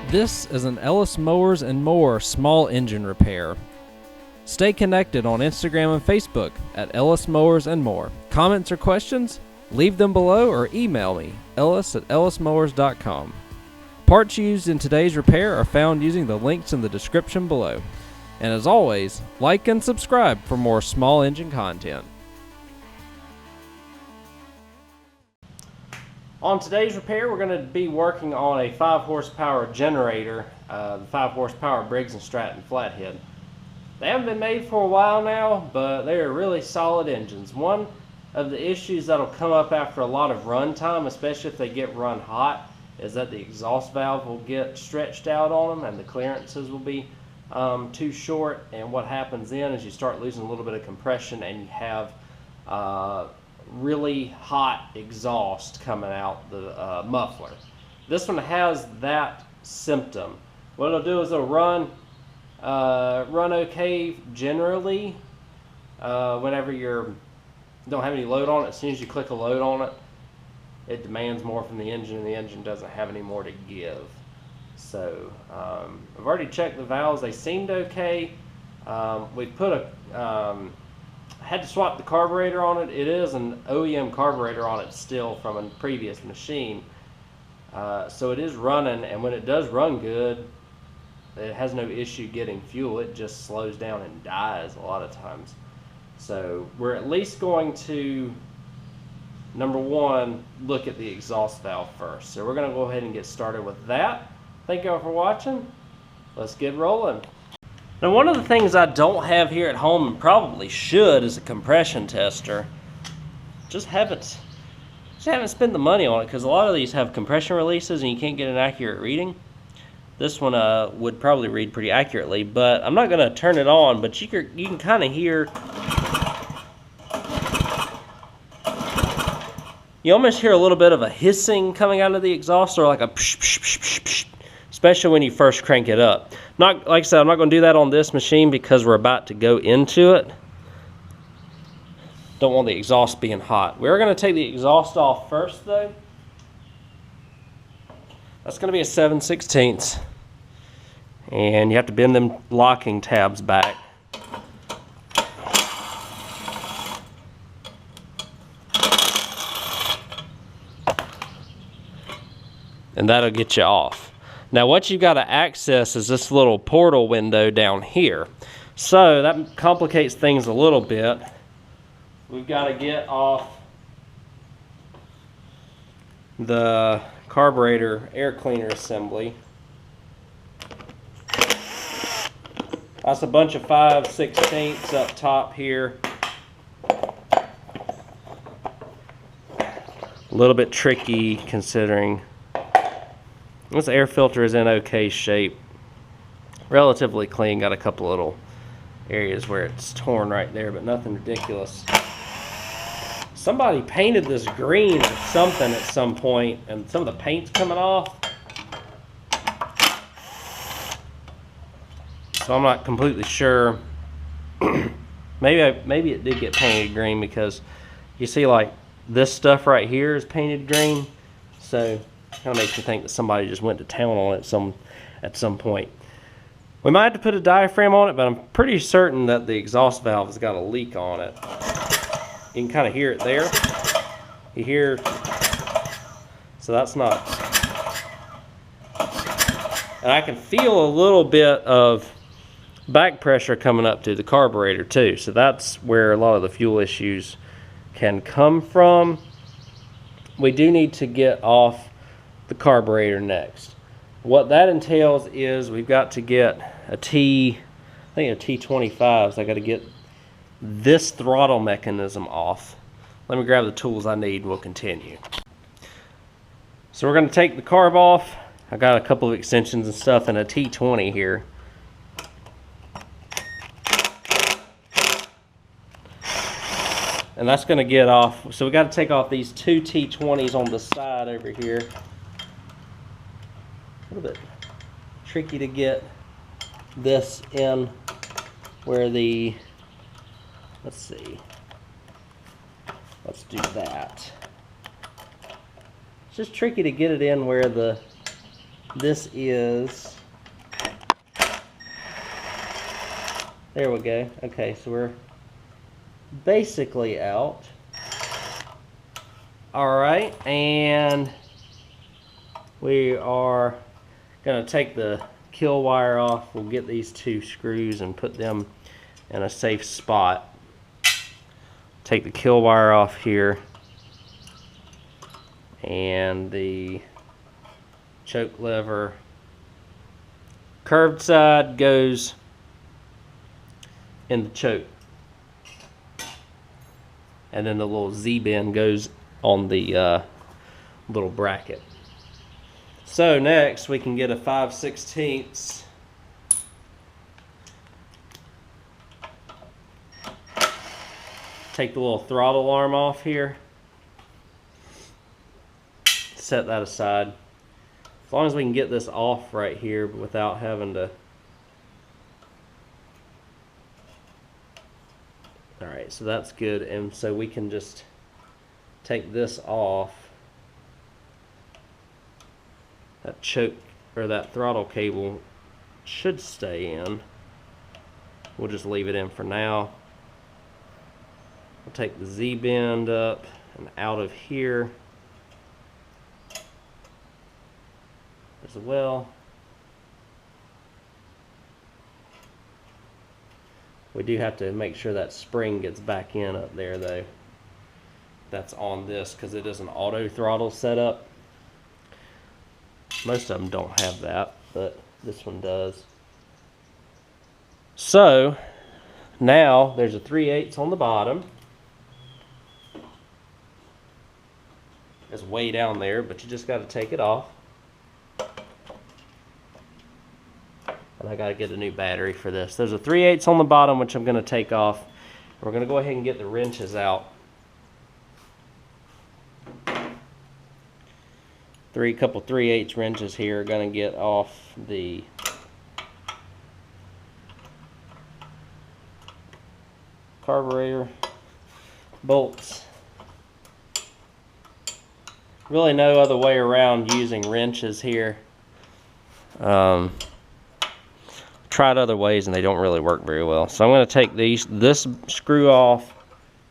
This is an Ellis Mowers and More small engine repair. Stay connected on Instagram and Facebook at Ellis Mowers and More. Comments or questions? Leave them below or email me, ellis@ellismowers.com. Parts used in today's repair are found using the links in the description below. And as always, like and subscribe for more small engine content. On today's repair, we're going to be working on a 5 horsepower generator, the 5 horsepower Briggs and Stratton flathead. They haven't been made for a while now, but they are really solid engines. One of the issues that'll come up after a lot of run time, especially if they get run hot, is that the exhaust valve will get stretched out on them and the clearances will be too short. And what happens then is you start losing a little bit of compression and you have really hot exhaust coming out the muffler. This one has that symptom. What it'll do is it'll run okay generally whenever you don't have any load on it. As soon as you click a load on it, it demands more from the engine, and the engine doesn't have any more to give. So I've already checked the valves. They seemed okay. We put had to swap the carburetor on it. It is an OEM carburetor on it still from a previous machine. So it is running, and when it does run good, it has no issue getting fuel. It just slows down and dies a lot of times. So we're at least going to, number one, look at the exhaust valve first. So we're going to go ahead and get started with that. Thank you all for watching. Let's get rolling. Now, one of the things I don't have here at home, and probably should, is a compression tester. Just haven't spent the money on it, because a lot of these have compression releases and you can't get an accurate reading. This one would probably read pretty accurately, but I'm not going to turn it on, but you can kind of hear, you almost hear a little bit of a hissing coming out of the exhaust, or like a psh, psh, psh, psh, psh, especially when you first crank it up. Like I said, I'm not going to do that on this machine because we're about to go into it. Don't want the exhaust being hot. We're going to take the exhaust off first, though. That's going to be a 7/16, and you have to bend them locking tabs back. And that'll get you off. Now what you've got to access is this little portal window down here. So that complicates things a little bit. We've got to get off the carburetor air cleaner assembly. That's a bunch of 5/16 up top here. A little bit tricky considering this air filter is in okay shape. Relatively clean, got a couple little areas where it's torn right there, but nothing ridiculous. Somebody painted this green or something at some point, and some of the paint's coming off. So I'm not completely sure. Maybe it did get painted green, because you see like this stuff right here is painted green. So kind of makes me think that somebody just went to town on it at some point. We might have to put a diaphragm on it, but I'm pretty certain that the exhaust valve has got a leak on it. You can kind of hear it there. You hear, so that's not. And I can feel a little bit of back pressure coming up to the carburetor too. So that's where a lot of the fuel issues can come from. We do need to get off the carburetor next. What that entails is we've got to get a T25, so I got to get this throttle mechanism off. Let me grab the tools I need and we'll continue. So we're going to take the carb off. I got a couple of extensions and stuff and a T20 here. And that's going to get off. So we got to take off these two T20s on the side over here. A little bit tricky to get this in where the, let's see, let's do that. It's just tricky to get it in where the This is, there we go. Okay, so we're basically out. All right, and we are going to take the kill wire off. We'll get these 2 screws and put them in a safe spot. Take the kill wire off here, and the choke lever. Curved side goes in the choke, and then the little Z-bend goes on the little bracket. So next we can get a 5/16. Take the little throttle arm off here. Set that aside. As long as we can get this off right here without having to. Alright, so that's good. And so we can just take this off. That choke or that throttle cable should stay in. We'll just leave it in for now. We'll take the Z-bend up and out of here as well. We do have to make sure that spring gets back in up there though. That's on this because it is an auto throttle setup. Most of them don't have that, but this one does. So now there's a 3/8 on the bottom. It's way down there, but you just got to take it off. And I got to get a new battery for this. There's a 3/8 on the bottom, which I'm going to take off. We're going to go ahead and get the wrenches out. Couple 3/8 wrenches here are going to get off the carburetor bolts. Really no other way around using wrenches here. Tried other ways and they don't really work very well. So I'm going to take this screw off,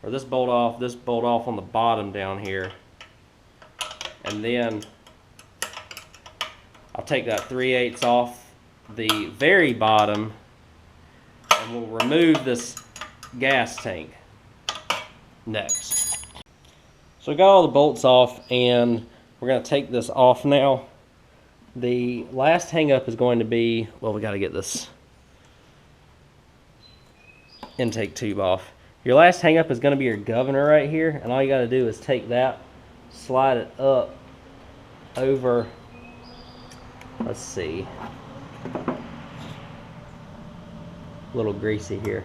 or this bolt off on the bottom down here, and then I'll take that 3/8 off the very bottom, and we'll remove this gas tank next. So we got all the bolts off, and we're going to take this off now. The last hang up is going to be, well, we got to get this intake tube off. Your last hang up is going to be your governor right here, and all you got to do is take that, slide it up over, let's see, a little greasy here.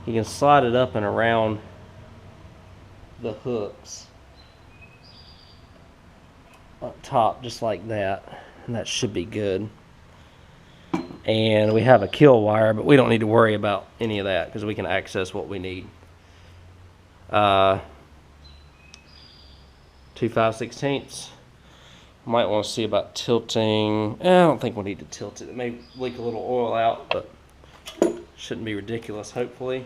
You can slide it up and around the hooks up top just like that, and that should be good. And we have a kill wire, but we don't need to worry about any of that because we can access what we need. 2 5/16. Might want to see about tilting. I don't think we need to tilt it. It may leak a little oil out, but shouldn't be ridiculous, hopefully.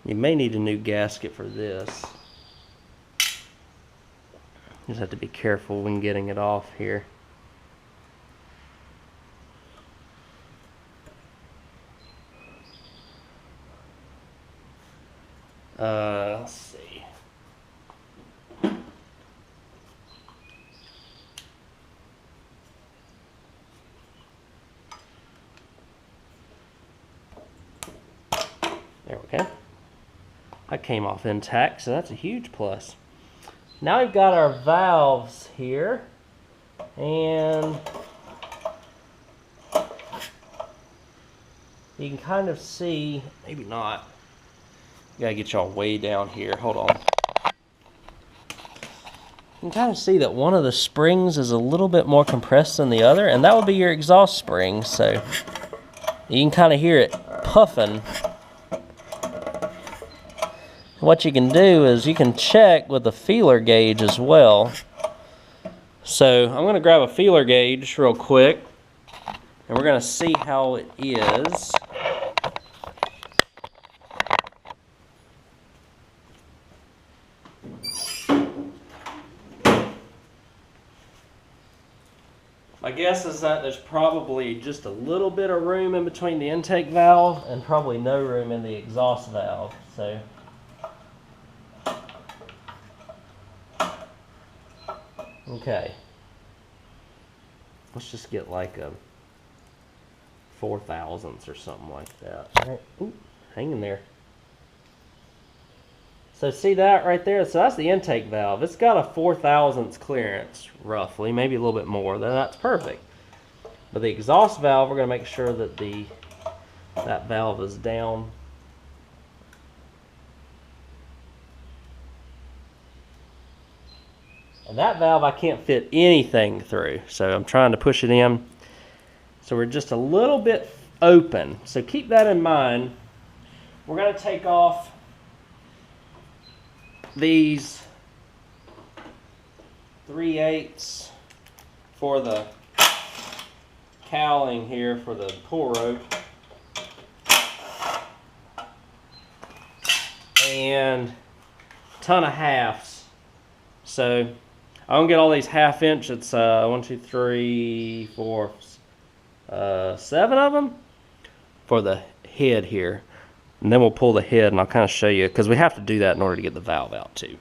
You may need a new gasket for this. Just have to be careful when getting it off here. Let's see. There we go. That came off intact, so that's a huge plus. Now we've got our valves here, and you can kind of see, maybe not. Gotta get y'all way down here. Hold on. you can kind of see that one of the springs is a little bit more compressed than the other, and that would be your exhaust spring, so you can kind of hear it puffing. What you can do is you can check with a feeler gauge as well. So I'm going to grab a feeler gauge real quick, and we're going to see how it is. My guess is that there's probably just a little bit of room in between the intake valve and probably no room in the exhaust valve. So okay, let's just get like a 4/1000 or something like that. All right. Ooh, hang in there. So see that right there? So that's the intake valve. It's got a 4/1000 clearance, roughly, maybe a little bit more. Then that's perfect. But the exhaust valve, we're going to make sure that that valve is down. And that valve I can't fit anything through, so I'm trying to push it in. So we're just a little bit open. So keep that in mind. We're going to take off these 3/8 for the cowling here for the pull rope, and a ton of halves. So I'm gonna get all these 1/2 inch. It's 1, 2, 3, 4, 7 of them for the head here. And then we'll pull the head, and I'll kind of show you, because we have to do that in order to get the valve out too.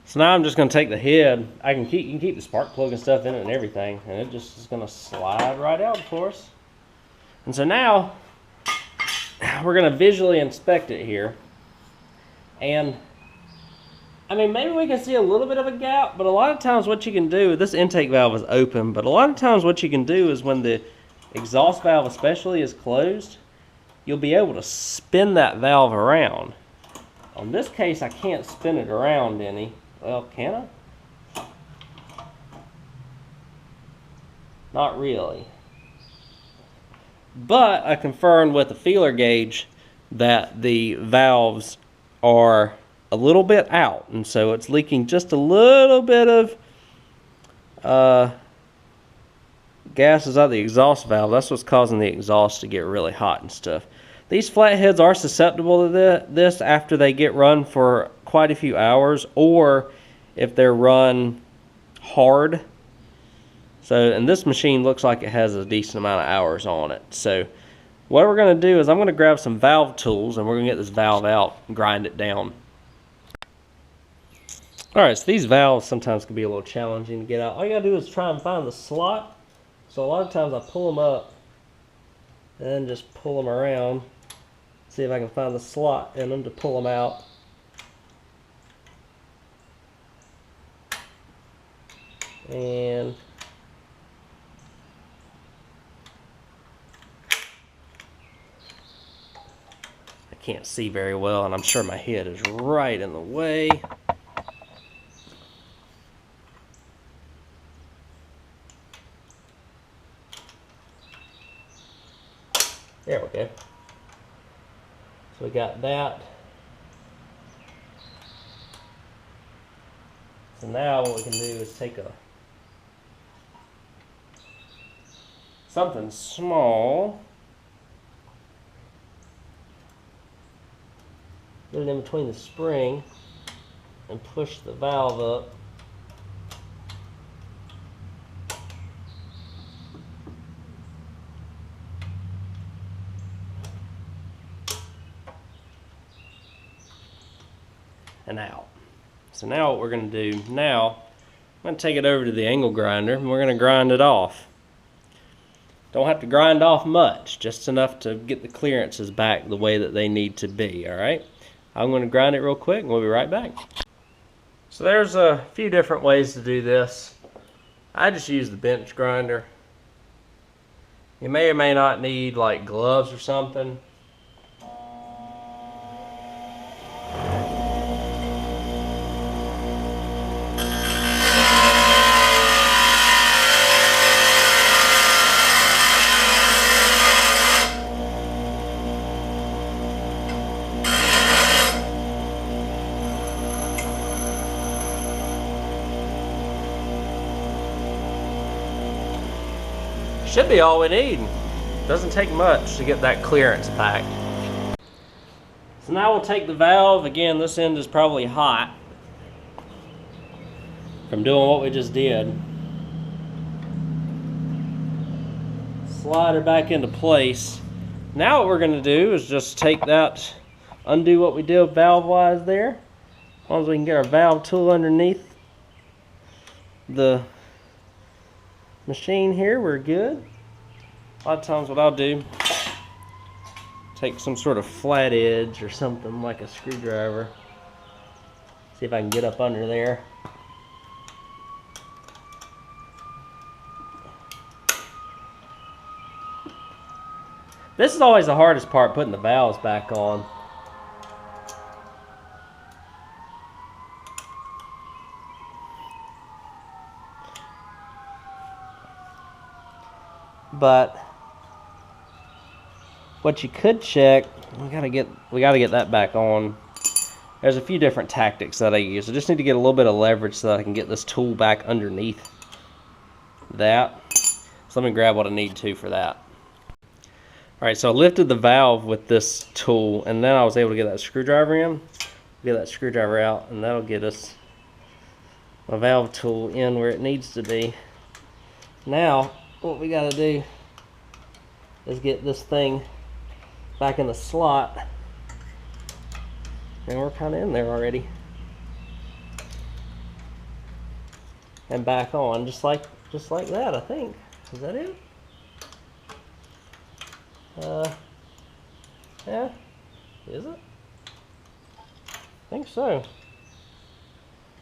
So now I'm just going to take the head. You can keep the spark plug and stuff in it and everything, and it just is going to slide right out for us. And so now we're going to visually inspect it here. And I mean, maybe we can see a little bit of a gap, but a lot of times what you can do, this intake valve is open, but a lot of times what you can do is when the exhaust valve especially is closed, you'll be able to spin that valve around. On this case, I can't spin it around any. Well, can I? Not really. But I confirmed with the feeler gauge that the valves are a little bit out, and so it's leaking just a little bit of gases out of the exhaust valve. That's what's causing the exhaust to get really hot and stuff. These flatheads are susceptible to this after they get run for quite a few hours, or if they're run hard. So, and this machine looks like it has a decent amount of hours on it. So what we're going to do is I'm going to grab some valve tools, and we're going to get this valve out and grind it down. Alright, so these valves sometimes can be a little challenging to get out. All you got to do is try and find the slot. So a lot of times I pull them up and then just pull them around. See if I can find the slot in them to pull them out. And I can't see very well, and I'm sure my head is right in the way. There we go. So we got that. So now what we can do is take something small, get it in between the spring, and push the valve up. And out. So now what we're going to do now, I'm going to take it over to the angle grinder, and we're going to grind it off. Don't have to grind off much, just enough to get the clearances back the way that they need to be, alright? I'm going to grind it real quick, and we'll be right back. So there's a few different ways to do this. I just use the bench grinder. You may or may not need like gloves or something. Should be all we need. Doesn't take much to get that clearance back. So now we'll take the valve. Again, this end is probably hot from doing what we just did. Slide her back into place. Now what we're going to do is just take that, undo what we did valve-wise there. As long as we can get our valve tool underneath the machine here, we're good. A lot of times what I'll do, take some sort of flat edge or something like a screwdriver. See if I can get up under there. This is always the hardest part, putting the valves back on. But what you could check, we gotta get that back on. There's a few different tactics that I use. I just need to get a little bit of leverage so that I can get this tool back underneath that. So let me grab what I need to for that. Alright, so I lifted the valve with this tool, and then I was able to get that screwdriver in, get that screwdriver out, and that'll get us my valve tool in where it needs to be. Now, what we gotta do is get this thing back in the slot, and we're kind of in there already, and back on just like that. I think, is that it? Yeah, is it? I think so.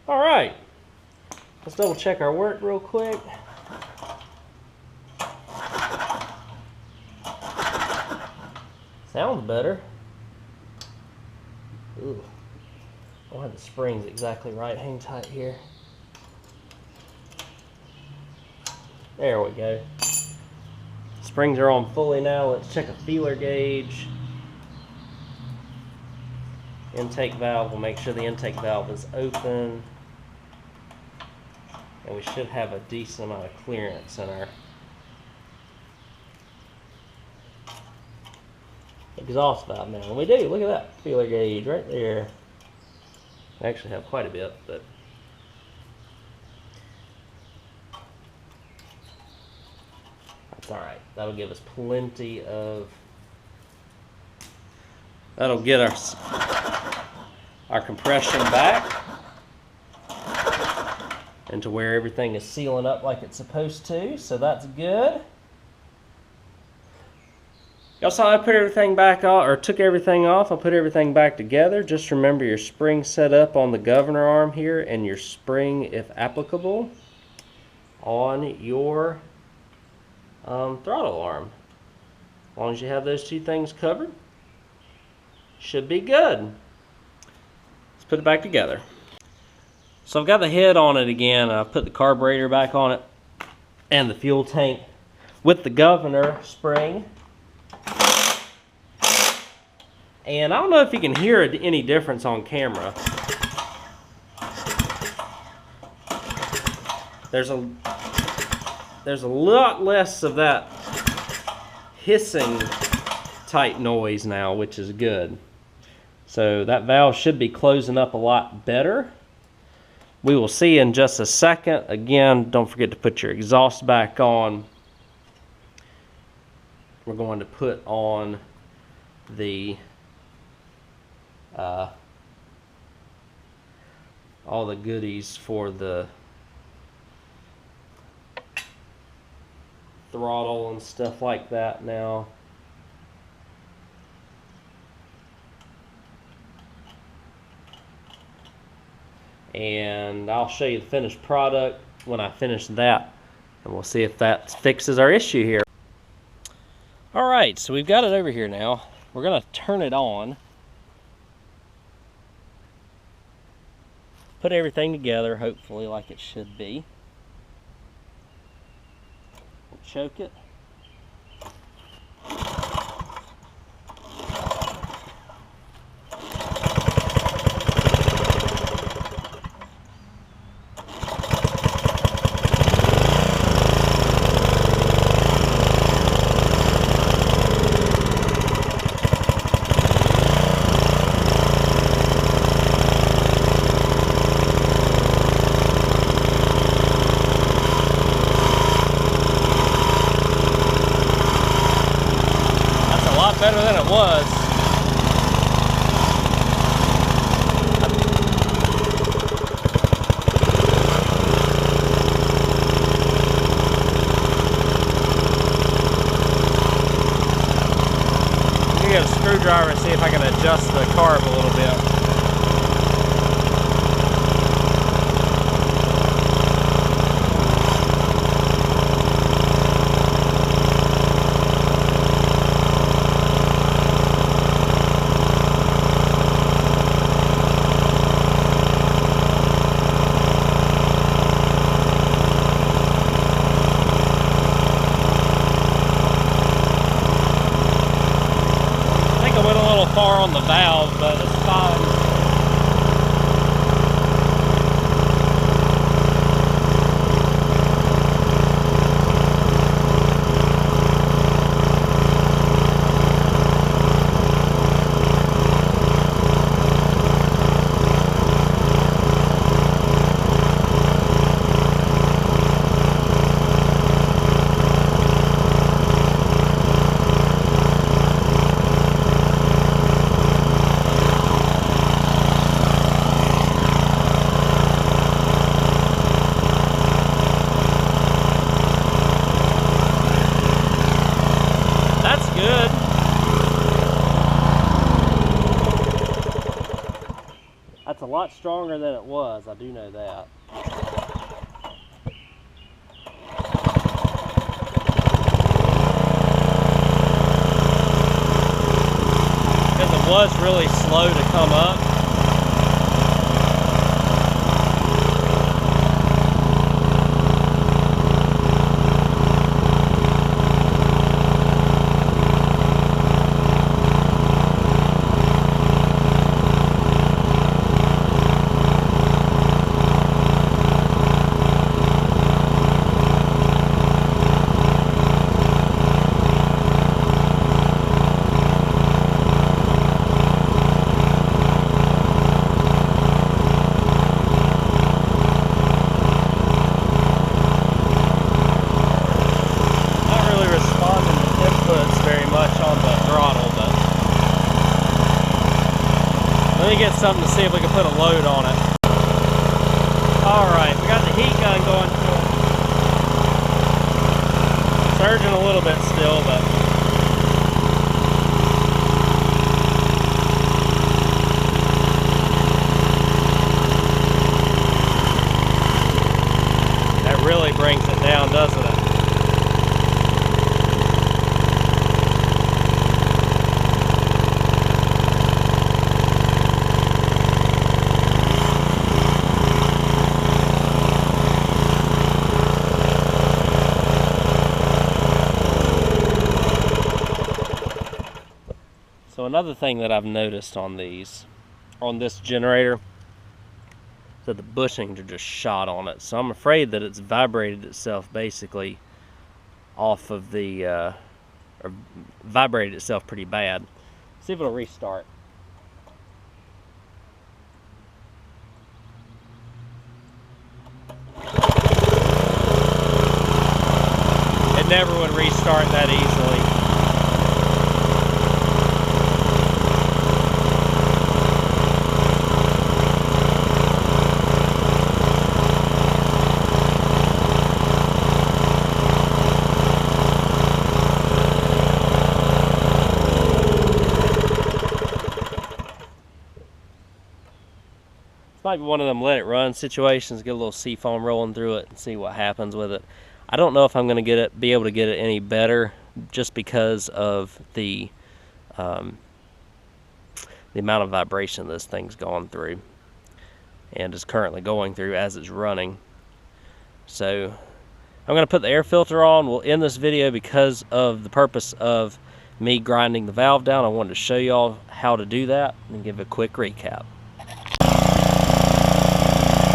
All right, let's double check our work real quick. Sounds better. Ooh, I don't have the springs exactly right. Hang tight here. There we go. Springs are on fully now. Let's check a feeler gauge. Intake valve. We'll make sure the intake valve is open. And we should have a decent amount of clearance in our exhaust valve now. And we do. Look at that feeler gauge right there. I actually have quite a bit, but that's all right. That'll give us plenty of. That'll get our compression back into where everything is sealing up like it's supposed to. So that's good. Y'all saw I put everything back off, or took everything off. I put everything back together. Just remember your spring set up on the governor arm here, and your spring, if applicable, on your throttle arm. As long as you have those two things covered, should be good. Let's put it back together. So I've got the head on it again. I put the carburetor back on it and the fuel tank with the governor spring. And I don't know if you can hear any difference on camera. There's a lot less of that hissing type noise now, which is good. So that valve should be closing up a lot better. We will see in just a second. Again, don't forget to put your exhaust back on. We're going to put on the all the goodies for the throttle and stuff like that now. And I'll show you the finished product when I finish that, and we'll see if that fixes our issue here. Alright, so we've got it over here now. We're going to turn it on. Put everything together, hopefully like it should be. Choke it. it was. I'm gonna get a screwdriver and see if I can adjust the carb a little bit. Far on the valve, but it's fine. That's a lot stronger than it was, I do know that. Because it was really slow to come up. Let me get something to see if we can put a load on it. Alright, we got the heat gun going to it. Surging a little bit still, but that really brings it down, doesn't it? So another thing that I've noticed on this generator, is that the bushings are just shot on it. So I'm afraid that it's vibrated itself basically off of the, or vibrated itself pretty bad. See if it'll restart. It never would restart that easily. Might be one of them let it run situations, get a little seafoam rolling through it and see what happens with it. I don't know if I'm going to be able to get it any better just because of the amount of vibration this thing's gone through and is currently going through as it's running. So I'm going to put the air filter on. We'll end this video because of the purpose of me grinding the valve down. I wanted to show y'all how to do that and give a quick recap.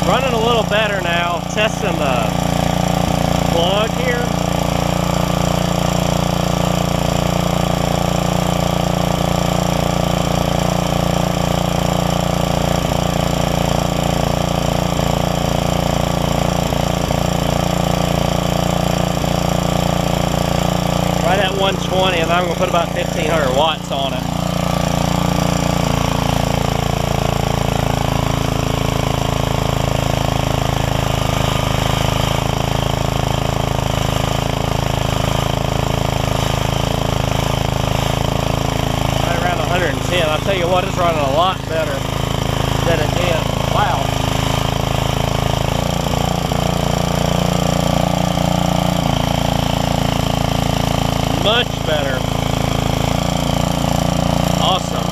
Running a little better now, testing the plug here. right at 120, and I'm going to put about 1,500 watts on it. Right around 110. I'll tell you what, it's running a lot better than it did. Wow. Much better. Awesome.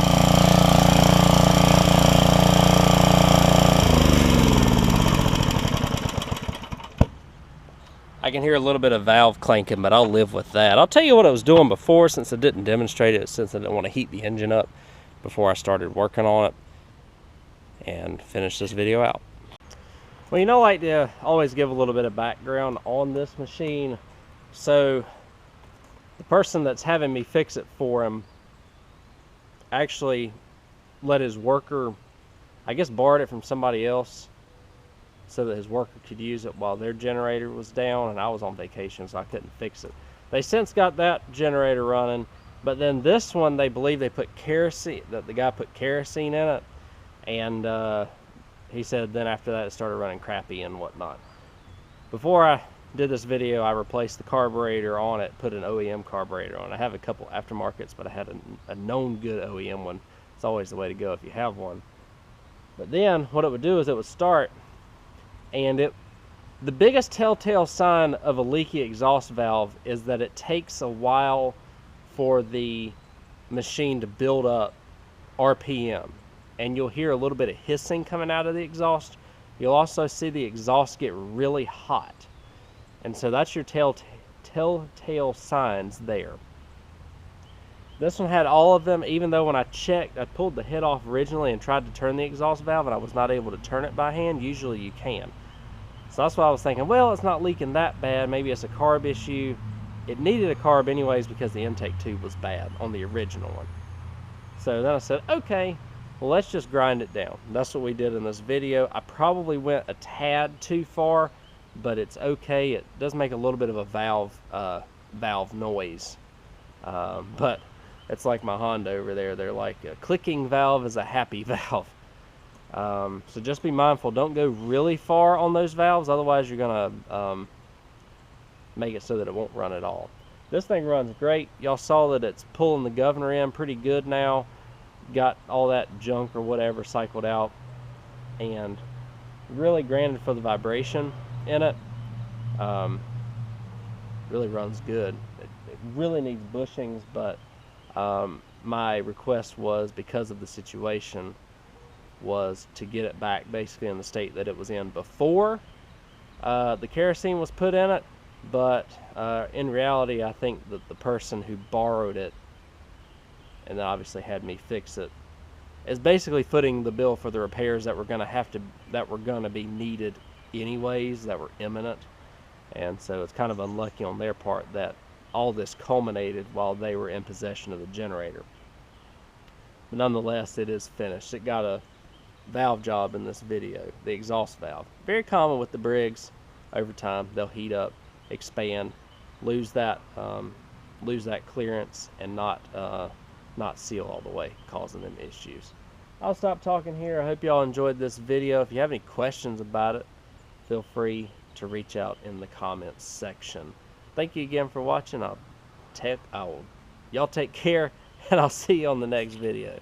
I can hear a little bit of valve clanking, but I'll live with that. I'll tell you what I was doing before, since I didn't demonstrate it, since I didn't want to heat the engine up before I started working on it, and finish this video out. Well, you know, I like to always give a little bit of background on this machine. So the person that's having me fix it for him actually let his worker, I guess, borrowed it from somebody else so that his worker could use it while their generator was down, and I was on vacation, so I couldn't fix it. They since got that generator running, but then this one, they believe they put kerosene, that the guy put kerosene in it, and he said then after that it started running crappy and whatnot. Before I did this video, I replaced the carburetor on it, put an OEM carburetor on. I have a couple aftermarkets, but I had a known good OEM one. It's always the way to go if you have one. But then what it would do is it would start, and the biggest telltale sign of a leaky exhaust valve is that it takes a while for the machine to build up RPM, and you'll hear a little bit of hissing coming out of the exhaust. You'll also see the exhaust get really hot. And so that's your telltale signs there. This one had all of them, even though when I checked, I pulled the head off originally and tried to turn the exhaust valve, and I was not able to turn it by hand. Usually you can. So that's why I was thinking, well, it's not leaking that bad. Maybe it's a carb issue. It needed a carb anyways because the intake tube was bad on the original one. So then I said, okay, well, let's just grind it down. That's what we did in this video. I probably went a tad too far, but it's okay. It does make a little bit of a valve noise, but it's like my Honda over there. They're like, a clicking valve is a happy valve. So just be mindful. Don't go really far on those valves, otherwise you're gonna make it so that it won't run at all. This thing runs great. Y'all saw that it's pulling the governor in pretty good now. Got all that junk or whatever cycled out, and really, granted, for the vibration in it, really runs good. It really needs bushings, but my request was, because of the situation, was to get it back basically in the state that it was in before the kerosene was put in it. But in reality, I think that the person who borrowed it and then obviously had me fix it is basically footing the bill for the repairs that were going to be needed anyways, that were imminent. And so it's kind of unlucky on their part that all this culminated while they were in possession of the generator. But nonetheless, it is finished. It got a valve job in this video, the exhaust valve. Very common with the Briggs. Over time, they'll heat up, expand, lose that clearance, and not seal all the way, causing them issues. I'll stop talking here. I hope y'all enjoyed this video. If you have any questions about it, feel free to reach out in the comments section. Thank you again for watching. Y'all take care, and I'll see you on the next video.